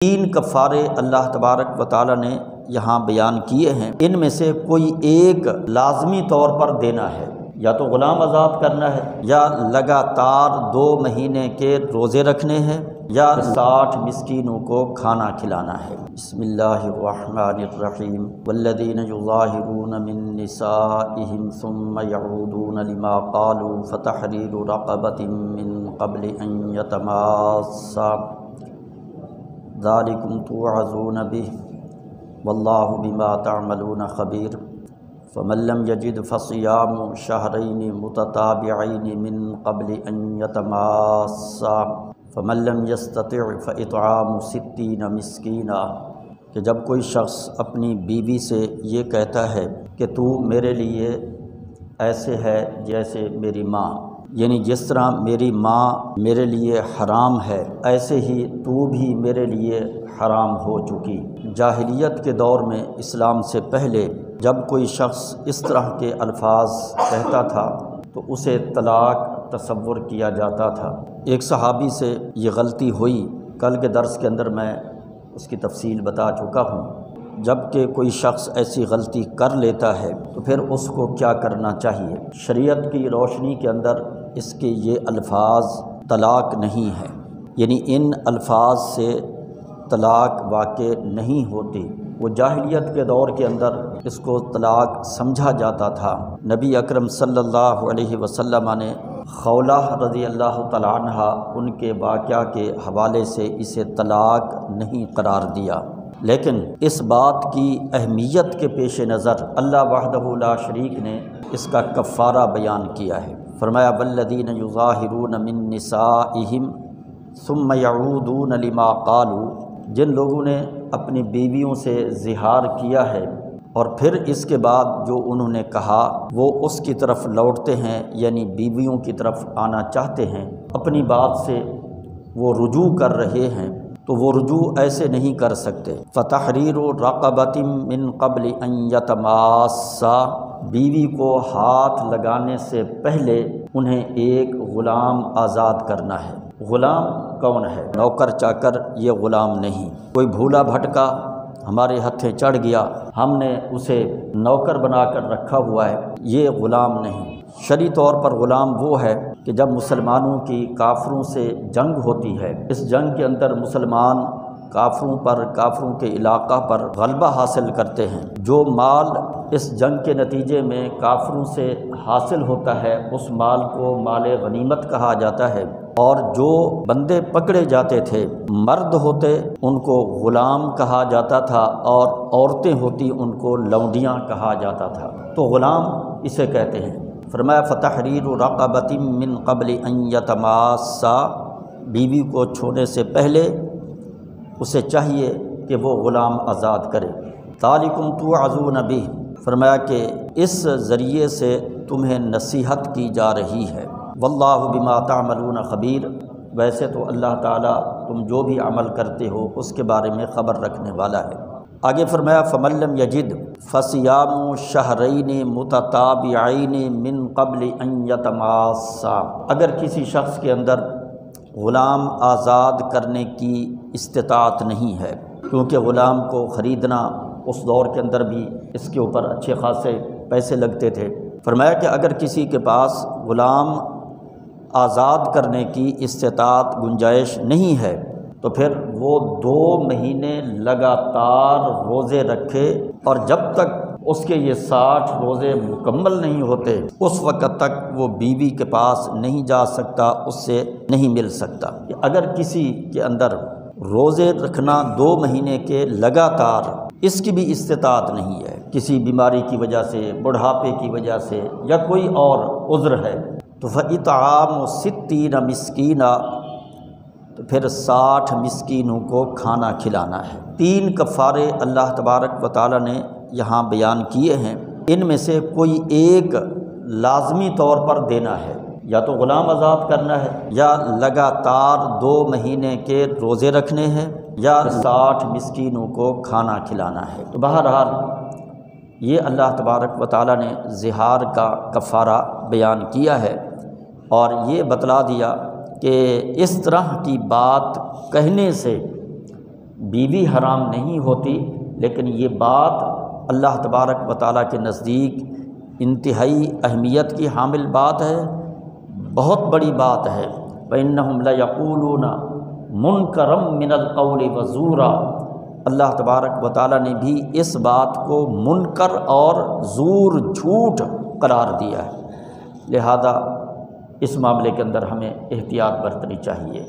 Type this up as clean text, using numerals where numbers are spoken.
تین کفارے اللہ تبارک و تعالیٰ نے یہاں بیان کیے ہیں، ان میں سے کوئی ایک لازمی طور پر دینا ہے، یا تو غلام آزاد کرنا ہے، یا لگاتار 2 مہینے کے روزے رکھنے ہیں، یا 60 مسکینوں کو کھانا کھلانا ہے۔ بسم اللہ الرحمن الرحیم والذین یظاہرون من نسائہم ثم یعودون لما قالوا فتحریر رقبۃ من قبل ان یتماسا ذالکم توعظون بہ واللہ بما تعملون خبیر فمن لم یجد فصیام شہرین متتابعین من قبل ان یتماسا فمن لم یستطع فاطعام 60 مسکینا، کہ جب کوئی شخص اپنی بیوی سے یہ کہتا ہے کہ تو میرے لیے ایسے ہے جیسے میری ماں، یعنی جس طرح میری ماں میرے لیے حرام ہے ایسے ہی تو بھی میرے لیے حرام ہو چکی۔ جاہلیت کے دور میں، اسلام سے پہلے، جب کوئی شخص اس طرح کے الفاظ کہتا تھا تو اسے طلاق تصور کیا جاتا تھا۔ ایک صحابی سے یہ غلطی ہوئی، کل کے درس کے اندر میں اس کی تفصیل بتا چکا ہوں۔ جب کہ کوئی شخص ایسی غلطی کر لیتا ہے تو پھر اس کو کیا کرنا چاہیے؟ شریعت کی روشنی کے اندر اس کے یہ الفاظ طلاق نہیں ہے، یعنی ان الفاظ سے طلاق واقع نہیں ہوتی۔ وہ جاہلیت کے دور کے اندر اس کو طلاق سمجھا جاتا تھا۔ نبی اکرم صلی اللہ علیہ وسلم نے خولہ رضی اللہ تعالیٰ عنہ ان کے واقعہ کے حوالے سے اسے طلاق نہیں قرار دیا، لیکن اس بات کی اہمیت کے پیش نظر اللہ وحدہ لا شریک نے اس کا کفارہ بیان کیا ہے۔ فرمایا والذین یظاہرون من نسائہم ثم یعودون لما قالوا، جن لوگوں نے اپنی بیویوں سے زہار کیا ہے اور پھر اس کے بعد جو انہوں نے کہا وہ اس کی طرف لوٹتے ہیں، یعنی بیویوں کی طرف آنا چاہتے ہیں، اپنی بات سے وہ رجوع کر رہے ہیں، تو وہ رجوع ایسے نہیں کر سکتے۔ فتحریر رقبۃ من قبل ان یتماسا، بیوی کو ہاتھ لگانے سے پہلے انہیں ایک غلام آزاد کرنا ہے۔ غلام کون ہے؟ نوکر چاکر یہ غلام نہیں۔ کوئی بھولا بھٹکا ہمارے ہتھیں چڑھ گیا، ہم نے اسے نوکر بنا کر رکھا ہوا ہے، یہ غلام نہیں۔ شرعی طور پر غلام وہ ہے کہ جب مسلمانوں کی کافروں سے جنگ ہوتی ہے، اس جنگ کے اندر مسلمان کافروں پر، کافروں کے علاقہ پر غلبہ حاصل کرتے ہیں، جو مال اس جنگ کے نتیجے میں کافروں سے حاصل ہوتا ہے اس مال کو مال غنیمت کہا جاتا ہے، اور جو بندے پکڑے جاتے تھے مرد ہوتے ان کو غلام کہا جاتا تھا، اور عورتیں ہوتی ان کو لونڈیاں کہا جاتا تھا۔ تو غلام اسے کہتے ہیں۔ فرمایا فتحریر رقبۃ من قبل ان یتماسا، بیوی کو چھونے سے پہلے اسے چاہیے کہ وہ غلام آزاد کرے۔ ذالکم توعظون بہ، فرمایا کہ اس ذریعے سے تمہیں نصیحت کی جا رہی ہے۔ واللہ بما تعملون خبیر، ویسے تو اللہ تعالیٰ تم جو بھی عمل کرتے ہو اس کے بارے میں خبر رکھنے والا ہے۔ آگے فرمایا فمن لم یجد فصیام شہرین متتابعین من قبل ان یتماسا، اگر کسی شخص کے اندر غلام آزاد کرنے کی استطاعت نہیں ہے، کیونکہ غلام کو خریدنا اس دور کے اندر بھی اس کے اوپر اچھے خاصے پیسے لگتے تھے، فرمایا کہ اگر کسی کے پاس غلام آزاد کرنے کی استطاعت گنجائش نہیں ہے تو پھر وہ 2 مہینے لگاتار روزے رکھے، اور جب تک اس کے یہ 60 روزے مکمل نہیں ہوتے اس وقت تک وہ بیوی کے پاس نہیں جا سکتا، اس سے نہیں مل سکتا۔ اگر کسی کے اندر روزے رکھنا 2 مہینے کے لگاتار اس کی بھی استطاعت نہیں ہے، کسی بیماری کی وجہ سے، بڑھاپے کی وجہ سے، یا کوئی اور عذر ہے، تو فاطعام 60 مسکینا، تو پھر 60 مسکینوں کو کھانا کھلانا ہے۔ 3 کفارے اللہ تبارک و تعالیٰ نے یہاں بیان کیے ہیں، ان میں سے کوئی ایک لازمی طور پر دینا ہے، یا تو غلام آزاد کرنا ہے، یا لگاتار 2 مہینے کے روزے رکھنے ہیں، یا 60 مسکینوں کو کھانا کھلانا ہے۔ تو بہرحال یہ اللہ تبارک و تعالیٰ نے زہار کا کفارہ بیان کیا ہے، اور یہ بتلا دیا کہ اس طرح کی بات کہنے سے بیوی حرام نہیں ہوتی، لیکن یہ بات اللہ تبارک و تعالیٰ کے نزدیک انتہائی اہمیت کی حامل بات ہے، بہت بڑی بات ہے۔ وَإِنَّهُمْ لَيَقُولُونَ مُنْكَرًا مِنَ الْقَوْلِ وَزُورًا، اللہ تبارک و تعالیٰ نے بھی اس بات کو منکر اور زور، جھوٹ قرار دیا ہے، لہذا اس معاملے کے اندر ہمیں احتیاط برتنی چاہیے۔